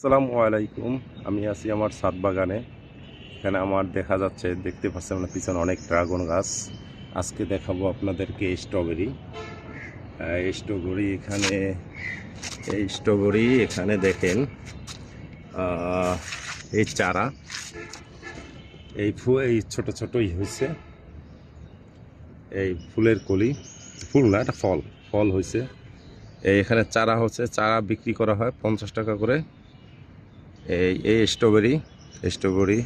আসসালামু আলাইকুম। আমি আছি আমার ছাদ বাগানে। এখানে আমার দেখা যাচ্ছে, দেখতে পাচ্ছেন না, পিছনে অনেক ড্রাগন গাছ। আজকে দেখাবো আপনাদেরকে স্ট্রবেরি। এখানে এই স্ট্রবেরি এখানে দেখেন, আহ, এই চারা, এই ছোট ছোটই হয়েছে। এই ফুলের কলি, ফুল না, এটা ফল, ফল হয়েছে। এখানে চারা হচ্ছে, চারা বিক্রি করা হয় 50 টাকা করে। এই স্ট্রবেরি স্ট্রবেরি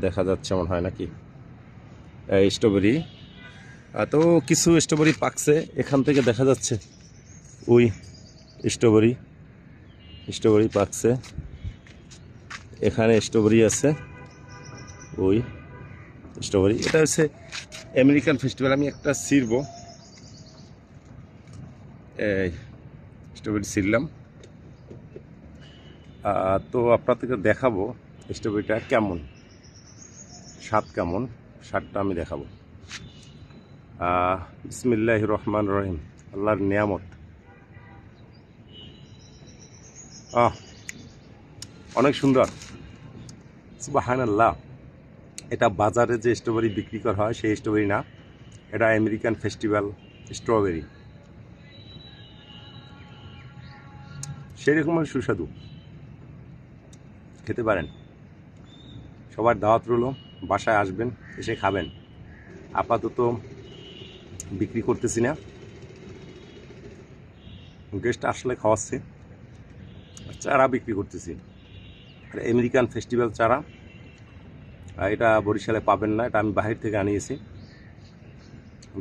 দেখা যাচ্ছে মনে হয় নাকি, স্ট্রবেরি। তো কিছু স্ট্রবেরি পাকছে, এখান থেকে দেখা যাচ্ছে। ওই স্ট্রবেরি স্ট্রবেরি পাকছে, এখানে স্ট্রবেরি আছে। ওই স্ট্রবেরি, এটা হচ্ছে আমেরিকান ফেস্টিভ্যাল। আমি একটা ছিঁড়ব, এই স্ট্রবেরি ছিঁড়লাম। তো আপনাদেরকে দেখাবো স্ট্রবেরিটা কেমন, স্বাদ কেমন, স্বাদটা আমি দেখাবো। বিসমিল্লাহির রহমানির রহিম। আল্লাহর নিয়ামত। অনেক সুন্দর, সুবহানাল্লাহ। এটা বাজারে যে স্ট্রবেরি বিক্রি করা হয় সেই স্ট্রবেরি না, এটা আমেরিকান ফেস্টিভ্যাল স্ট্রবেরি। সেই রকমের সুস্বাদু, খেতে পারেন। সবার দাওয়াত রইল, বাসায় আসবেন, এসে খাবেন। আপাতত বিক্রি করতেছি না, গেস্ট আসলে খাওয়াচ্ছি। চারা বিক্রি করতেছি, আর আমেরিকান ফেস্টিভ্যাল চারা। এটা বরিশালে পাবেন না, এটা আমি বাহির থেকে আনিয়েছি।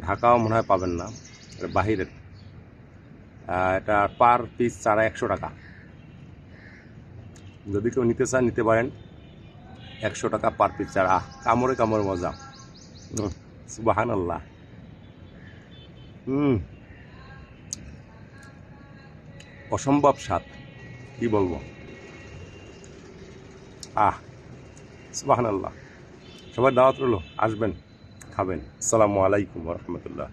ঢাকাও মনে হয় পাবেন না, এটা বাহিরের। এটা পার পিস চারা 100 টাকা। যদি কেউ নিতে চান নিতে পারেন, 100 টাকা পার পিস চারা। কামড়ে কামড়ে মজা, সুবহানাল্লাহ। অসম্ভব স্বাদ, কি বলবো। সুবহানাল্লাহ। সবার দাওয়াত রইল, আসবেন, খাবেন। আসসালামু আলাইকুম ওয়া রাহমাতুল্লাহ।